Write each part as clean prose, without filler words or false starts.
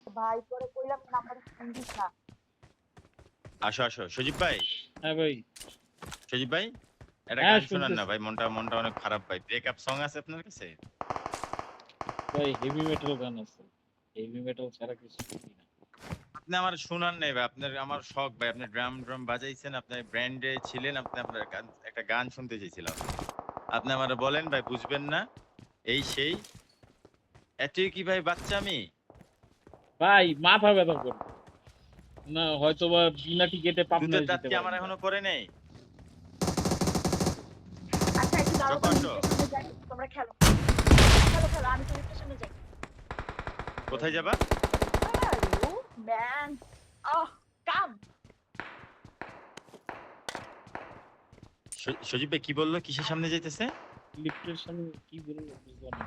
ভাই তোরে কইলাম নাম্বার ফোন দিস না। আসো আসো সজীব ভাই। হ্যাঁ ভাই। সজীব ভাই একটা হ্যাঁ গান শোনান না শুনতেছি ভাই, মনটা মনটা অনেক খারাপ ভাই। ব্রেকআপ সং আছে আপনার কাছে? ভাই, হেভি মেটাল গান আছে। হেভি মেটাল ছাড়া কিছু শুনি না। আপনি আমার শোনান নাই ভাই, আপনার আমার শখ ভাই, আপনি ড্রাম ড্রাম বাজাইছেন, আপনার ব্র্যান্ডে ছিলেন, আপনি আপনার একটা গান শুনতে চেয়েছিলাম। আপনি আমার বলেন ভাই, বুঝবেন না এই সেই, এতই কি ভাই বাচ্চা আমি? ভাই মাথা ব্যথা করবে না, হয়তো বা বিনা টিকেটে দুধের পাবনায় দাঁত যেতে কি আমার পারেন ভাই। এখনো পরে নেই? আচ্ছা একটু দাঁড়াও তো, আমি প্রকাণ্ড। স্টেশনে যাই, তোমরা খেলো খেলো খেলো, আমি তো স্টেশনে যাই। কোথায় যাবা? Where are you, man? Oh, come. সজীব ভাই কি বললো, কিসের সামনে যাইতেছে? লিফটের সামনে কি বলবো বুঝলাম না।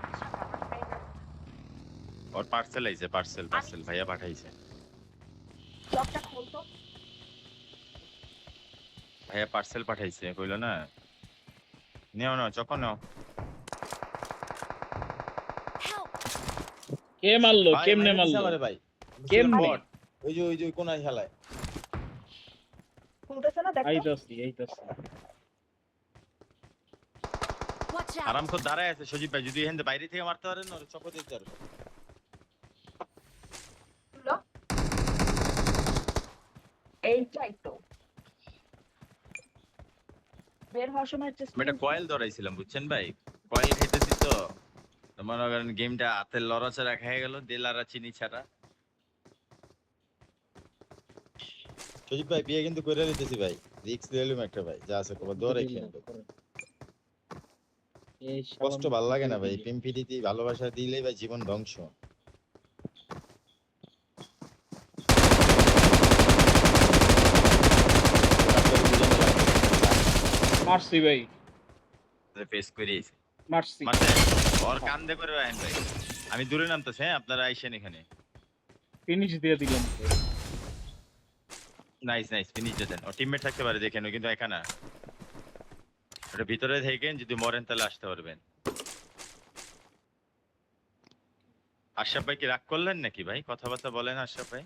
ওর পার্সেল আইছে, পার্সেল পার্সেল ভাইয়া পাঠাইছে। লকটা খুলতো। ভাইয়া পার্সেল পাঠাইছে কইলো না, নেও নাও চকো নাও। কে মারলো, ভাই কেমনে মাইরা দিছে মারলো, আমারে ভাই। কেমনে? বট। ওই যে কোনায় খেলায়। খুলতেছে না, দেখো। এইতাছি। আরামখোর দাঁড়ায় আছে সজীব ভাই, যদি এখান থেকে বাইরে থেকে মারতে পারেন ওর চকো দিতে পারবেন। খুললো। এইটাই তো। বের হওয়ার সময় আমি চেষ্টা একটা কয়েল ধরাইছিলাম বুঝছেন ভাই, কয়েল খাইতেছি তো, তো মনে করেন গেমটা হাতের লড়াচড়া খেয়ে গেল, দেলারা চিনি ছাড়া। সজীব ভাই বিয়ে কিন্তু করে দিতেছি ভাই। রিক্স লইলাম একটা ভাই। যা আছে কবার দৌড়ে খেয়ে ভাই। এই কষ্ট শালা ভাল লাগে না ভাই। দিকে। প্রেম প্রীতি ভালোবাসা দিলেই ভাই জীবন ধ্বংস। মারছি ভাই, ফেস করিয়েছে মারছি। মারতে, ওর কান্দে করে রাখেন ভাই। আমি দূরে নামতেছি, হ্যাঁ আপনারা আইসেন এখানে। ফিনিশ দিয়ে দিলাম ভাই। নাইস নাইস, ফিনিশ দেন। ও টিমমেট থাকতে পারে দেখেন, ও কিন্তু একা না। ওটা ভিতরে থাকেন, যদি মরেন তাহলে আসতে পারবেন। আশরাফ ভাই কি রাগ করলেন নাকি ভাই? কথাবার্তা বলেন আশরাফ ভাই।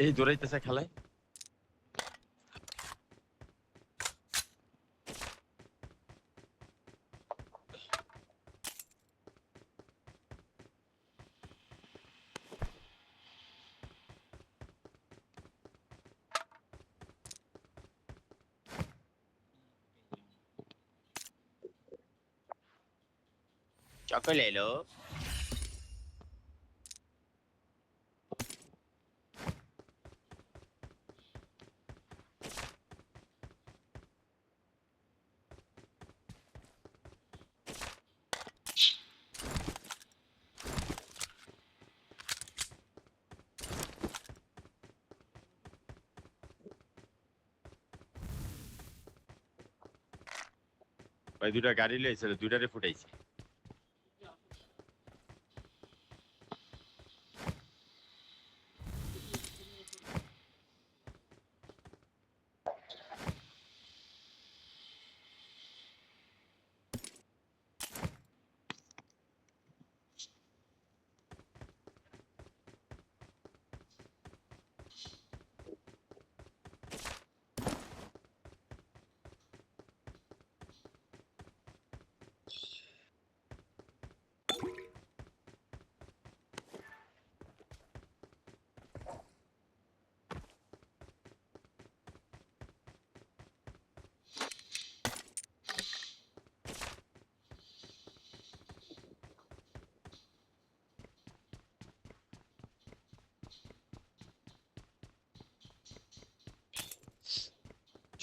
এই দৌড়াইতেছে খেলায়। চকো লেলো। ভাই দুটা গাড়ি লইছিল, দুইটারে ফুটাইছে।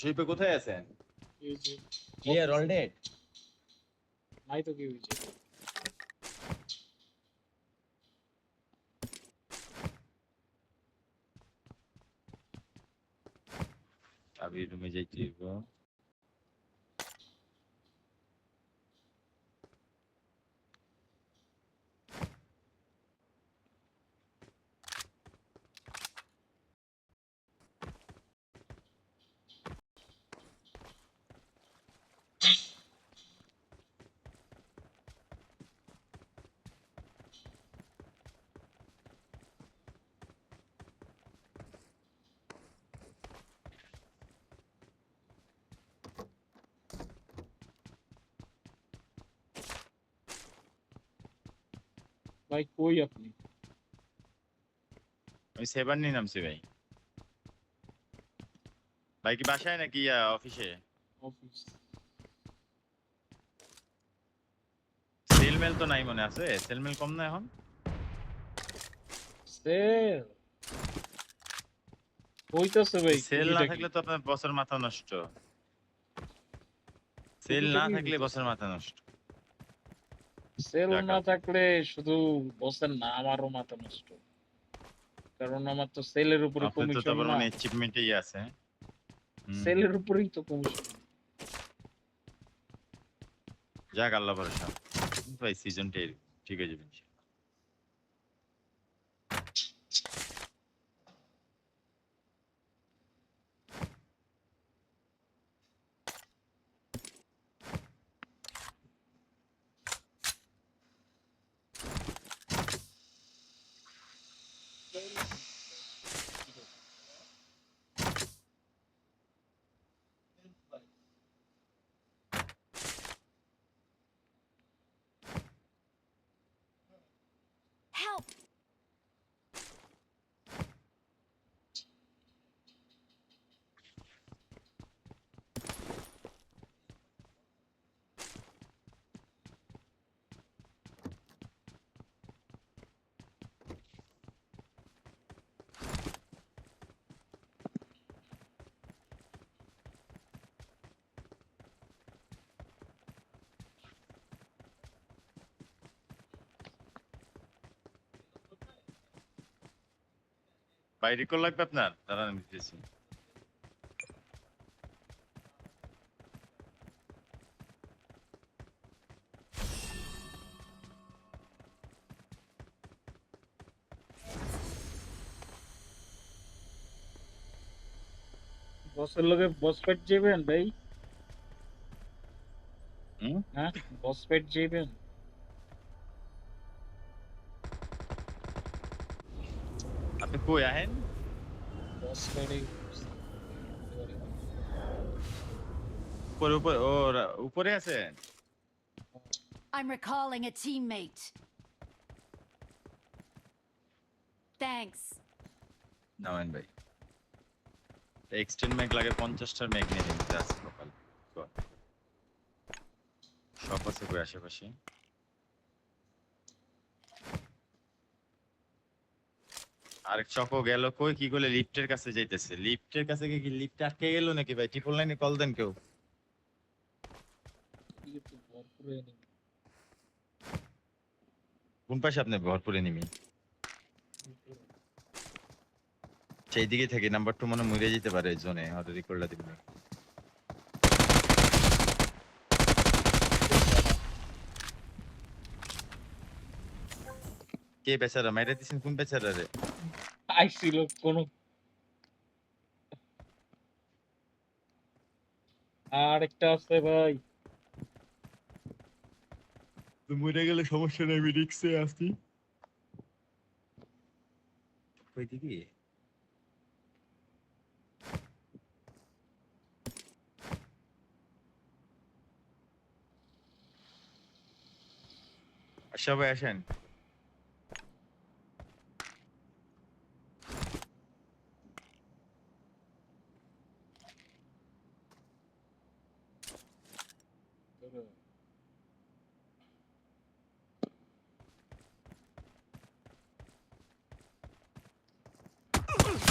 শরীফে কোথায় আছেন? এই যে ক্লিয়ার অল ডেট। নাই তো কি হয়েছে। আমি রুমে যাইতে। ভাই কই আপনি? আমি 7 নিয়ে নামছি ভাই। ভাই কি বাসায় নাকি অফিসে? অফিস। সেলমেল তো নাই মনে আছে, সেলমেল কম না এখন? সেল হইতাছে ভাই, সেল না টুকিটাকি থাকলে তো আপনার বছর মাথা নষ্ট। সেল না টুকিটাকি থাকলে হইতাছে। বছর মাথা নষ্ট। সেল যাক না আল্লাহ। থাকলে শুধু বসের না, আমারও মাথা নষ্ট। কারণ আমার তো সেলের উপরে আপনার তো কমিশন তারপর না, মানে অ্যাচিভমেন্টই আছে। হুম। সেলের উপরেই তো কমিশন। যাক আল্লাহ ভরসা। ভাই সিজনটা ঠিক হয়ে যাবে ইনশাআল্লাহ। Help! ভাই রিকল লাগবে আপনার? দাঁড়ান দিতেছি। বসের লগে বস ফাইট যাবেন ভাই? হুম? হ্যাঁ, বস ফাইট যাবেন? আপনি কই আহেন? বস ফাইটে উপরে উপরে ও উপরে আছেন? I'm recalling a teammate. Thanks. নামেন ভাই। এক্সটেন্ড ম্যাগ লাগে 50টার ম্যাগ নিয়ে নিন জাস্ট কপাল। সব আছে কই আশেপাশে? আরেক চকো গেল কই, কি করলে লিফটের কাছে যাইতেছে। লিফটের কাছে কি লিফট আটকে গেল নাকি ভাই? ট্রিপল লাইনে কল দেন কেউ। ভরপুরে নেই। কোন পাশে আপনি ভরপুরে নিমি? সেই দিকে থেকে নাম্বার 2 মনে মরে যেতে পারে জোনে, হয়তো রিকলটা দিবেন। কে বেচারা মাইরা দিছেন? কোন বেচারা রে? আইছিল কোন, আরেকটা আছে ভাই। তো মরে গেলে সমস্যা নাই, আমি রিক্সে আছি। কই দিকে? সবাই আসেন।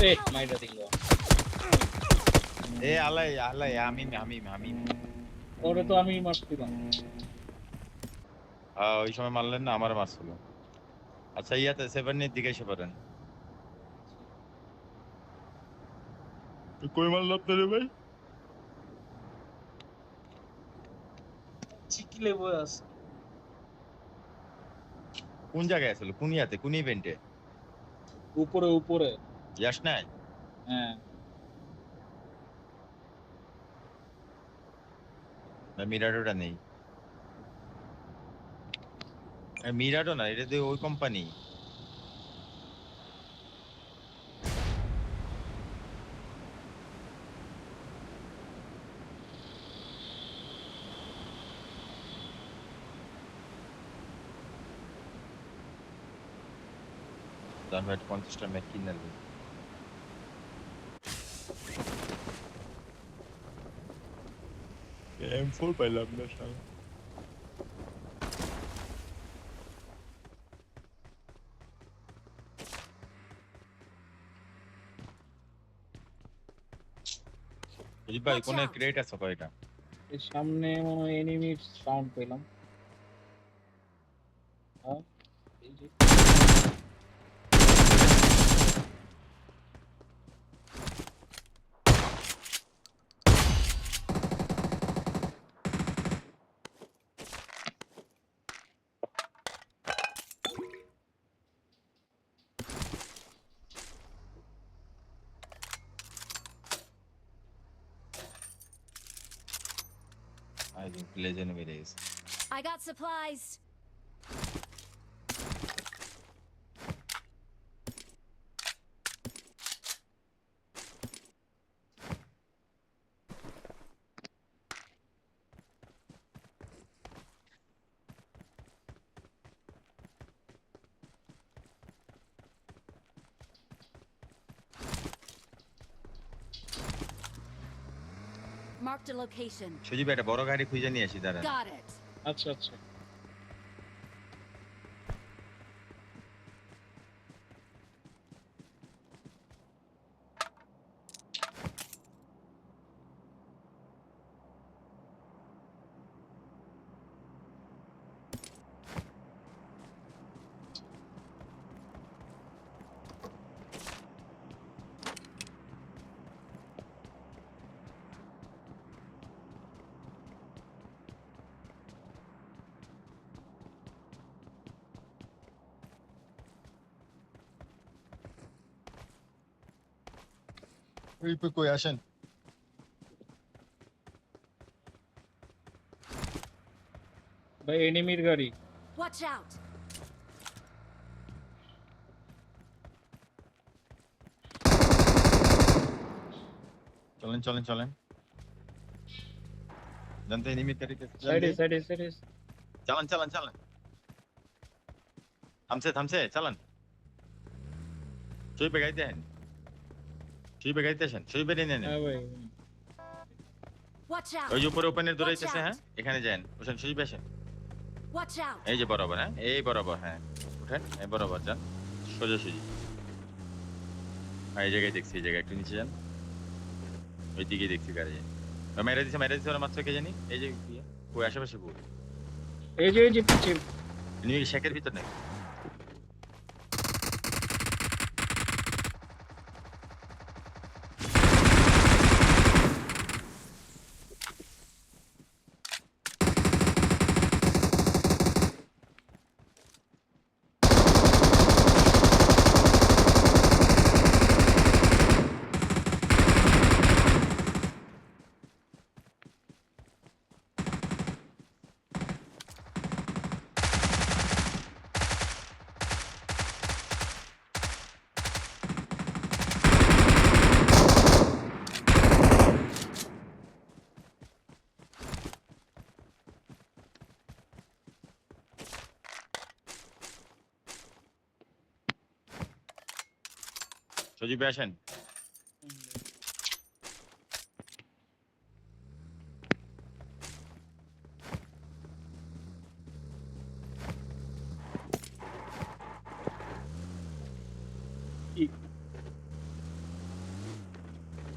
এ মাইরা দিল। এ আলাই আলাই আমিম আমিম আমিম। ওরে তো আমি মারছিলাম। ওই সময় মারলেন না, আমার মারছিল। আচ্ছা ইয়াতে 7 এর দিকে এসে পড়েন। কই মারল আপনারে ভাই? চিকিলে বই আছে। কোন জায়গায় আসলে? কোন ইয়াতে? কোন ইভেন্টে? উপরে উপরে। ইয়াস নাই? হ্যাঁ। না মিরাডোটা নেই। মিরাডো না, এটা দিয়ে ওই কোম্পানি। জান ভাই 50টা ম্যাক কিনে নেবেন। M4 পাইলাম না শালা। সজীব ভাই Watch কোনে out. ক্রেট আছে কয়টা? এর সামনে মনে হয় এনিমির সাউন্ড পেলাম। হ্যাঁ, এই যে আই থিংক লেজেন্ড মেরে গেছে। I got supplies. Marked a location. সজীব ভাই একটা বড় গাড়ি খুঁজে নিয়ে আসি দাঁড়ান। Got it. আচ্ছা আচ্ছা। ওই কই আসেন। ভাই এনিমির গাড়ি। Watch out. চলেন চলেন চলেন। জানতে এনিমি গাড়িতে সাইডে সাইডে সাইডে। চালান চালান চালান। থামছে থামছে চালান। সজীব ভাই গাড়িতে আসেন। সজীব ভাই গাড়িতে আসেন। সজীব ভাই নিয়ে নেন। হ্যাঁ ভাই। Watch out. ওই যে উপরে ওপেনের Watch দৌড়াইতেছে out. হ্যাঁ এখানে যান। ওখানে সজীব ভাই আসেন। Watch out. এই যে বরাবর হ্যাঁ এই বরাবর হ্যাঁ উঠেন এই বরাবর যান সোজাসুজি। হ্যাঁ এই জায়গায় দেখছি এই জায়গায় একটু নিচে যান। ওই দিকে দেখছি গাড়ি মেরে দিছে ওরা মাত্র কে জানি এই যে ওই আশেপাশে বউ এই যে পিছে। এনিমি শেকের ভিতর নেই। সজীব ভাই আসেন।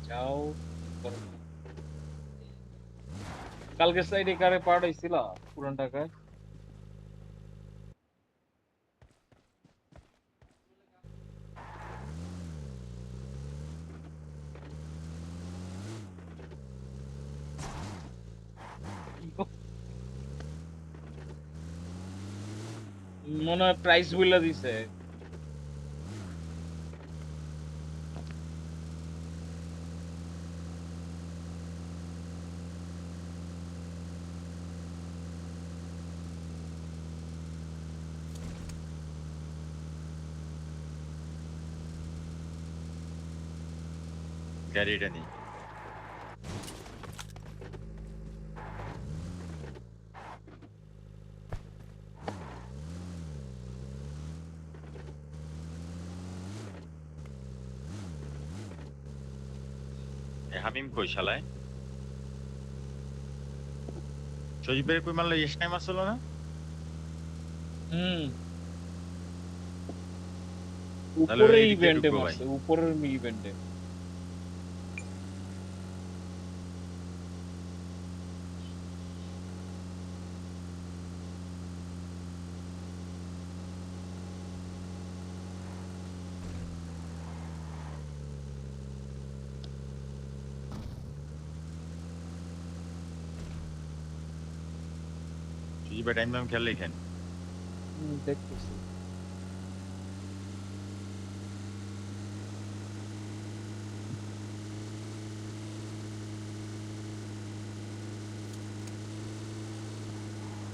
যাও। কালকে সাইডে কারে পাঠাইছিল পুরান ঢাকায়? মনে হয় প্রাইস বইলা দিছে। গাড়িটা নেই। টিম কই শালায়? সজীব ভাই কই মারলো? এস টাইম আসলো না? হুম তাহলে ওই উপরে দিক দিয়ে ইভেন্টে ঢুকবো ভাই। মারছে, উপরের ইভেন্টে। সজীব ভাই টাইম খেয়াল রেখেন। দেখতেছি।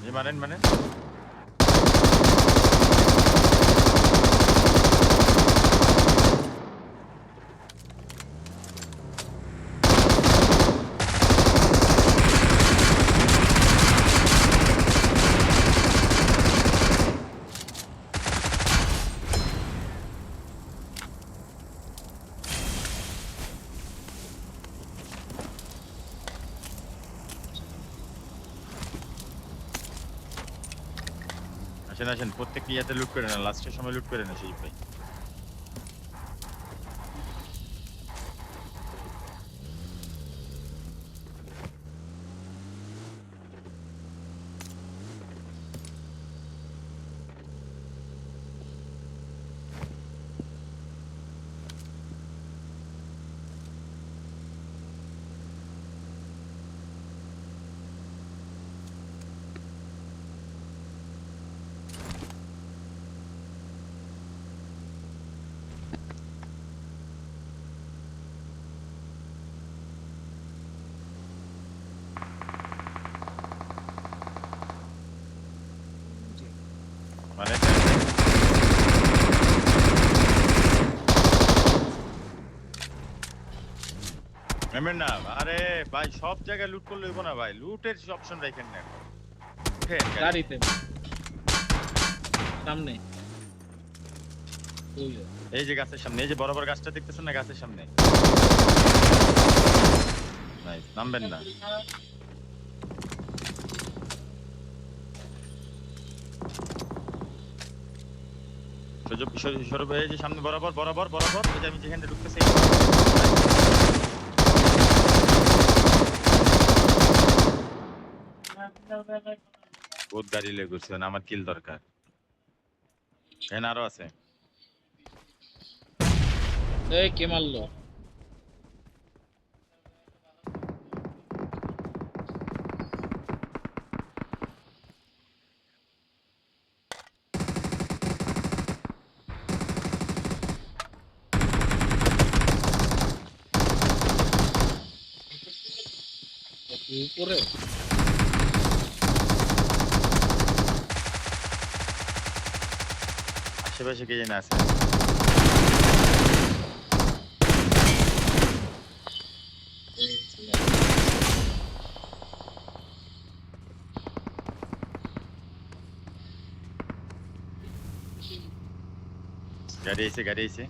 এই মারেন মানে আসেন আসেন, প্রত্যেক ইয়াতে লুট করে না, লাস্টের সময় লুট করে না সজীব ভাই। মানে এমন না, আরে ভাই সব জায়গায় লুট করলে হইব না ভাই, লুটের অপশন রাখেন না এখন। উঠেন গাড়ি। গাড়িতে সামনে ওই যে। এই যে গাছের সামনে, এই যে বড় বড় গাছটা দেখতেছেন না, গাছের সামনে। নাইস, নামবেন না। সৌরভ এই যে সামনে বরাবর বরাবর বরাবর, এই যে আমি যেখানে ঢুকতেছি। বহুত গাড়ি লেগেছেন, আমার কিল দরকার। এখানে আরো আছে। এই কে মারলো? উপরে আশেপাশে কে জানে আছে। গাড়ি আইছে গাড়ি আইছে।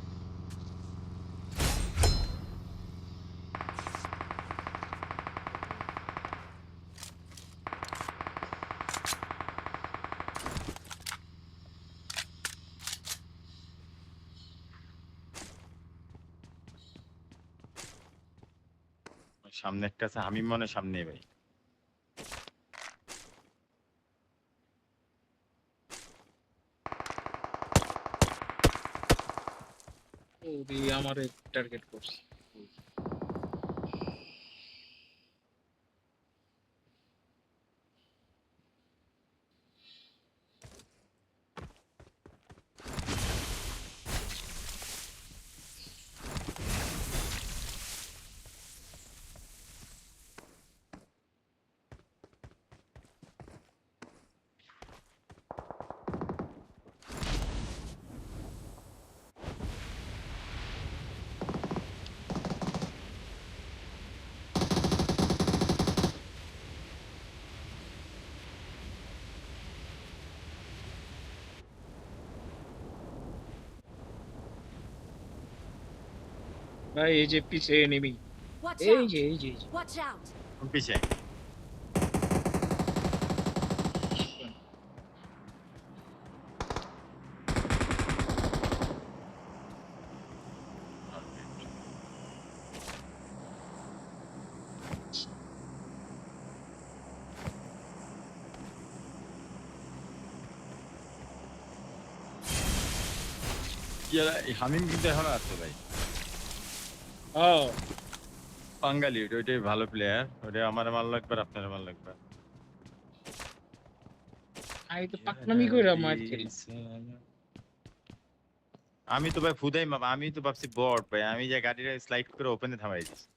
সামনে একটা আছে, আমি মনে হয় সামনে ভাই। ওই আমারে টার্গেট করছে। ভাই এই যে পিছে এনিমি। Watch Watch এই out! যে এই যে এই যে। Watch out! কোন পিছে? ইয়ারা এই হামিম কিন্তু এখনো আছে ভাই। ও বাঙালি ওইটাই ভালো প্লেয়ার। ওটা আমার মাল লাগবে আর আপনার মাল লাগবে। আমি তো পাকনামি কইরা মার খেলি। আমি তো ভাই ফুদাই আমি তো ভাবছি বট ভাই। আমি যে গাড়িটা স্লাইড করে ওপেনে থামাই দিছি।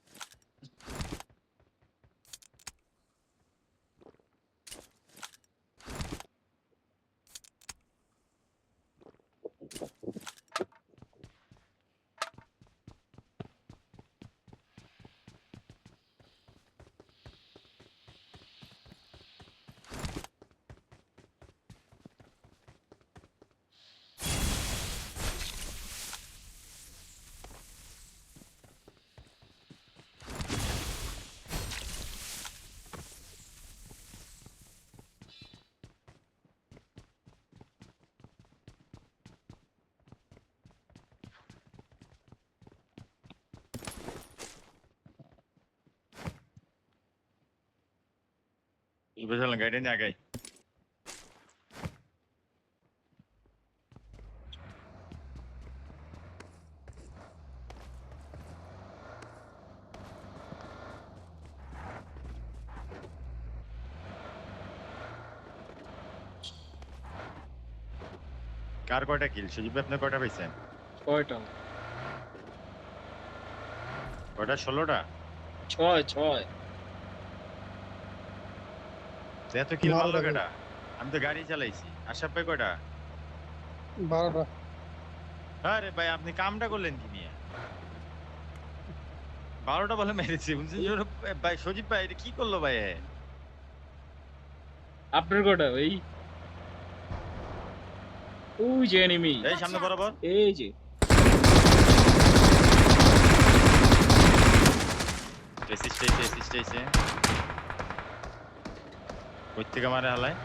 বুঝলাম গাড়িটা নিয়ে আগাই। কার কয়টা কিল? সুজিব ভাই, আপনার কয়টা পাইছেন? ছয়টা। কয়টা? 16টা? ছয় ছয়। তো এত কিল মারলো কেটা? আমি তো গাড়ি চালাইছি। আশরাফ ভাই কয়টা? 12টা। আরে ভাই আপনি কামটা করলেন কি নিয়ে? 12টা বলে মেরেছি। বুঝছেন ভাই সজীব ভাই এটা কি করলো ভাই? আপনার কটা ভাই? ওই যে এনিমি। এই সামনে বরাবর। এই যে এসিস্টেছে। কই থেকে মারে হালায়?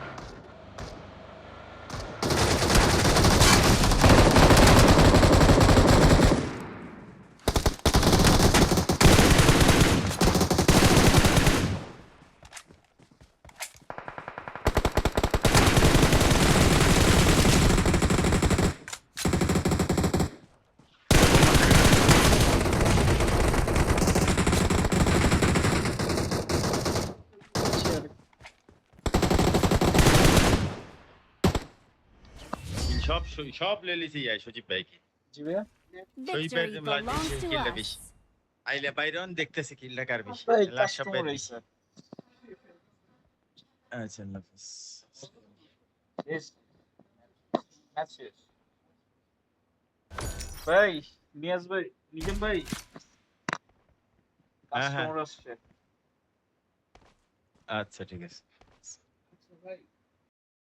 সব লেলিছি যায় সজীব ভাই কি। জি ভাইয়া। সজীব Victory ভাই belongs to কিলটা us. বেশি। আইলে বাইরন দেখতেছে কিলটা কার বেশি। ভাই লাস্ট কাস্টমার ভাই। আইছে। আচ্ছা আল্লাহ হাফেজ। শেষ। ম্যাচ শেষ। ভাই নিয়াজ ভাই, নিজাম ভাই হ্যাঁ, হ্যাঁ। কাস্টমার আসছে। আচ্ছা ঠিক আছে। ভাই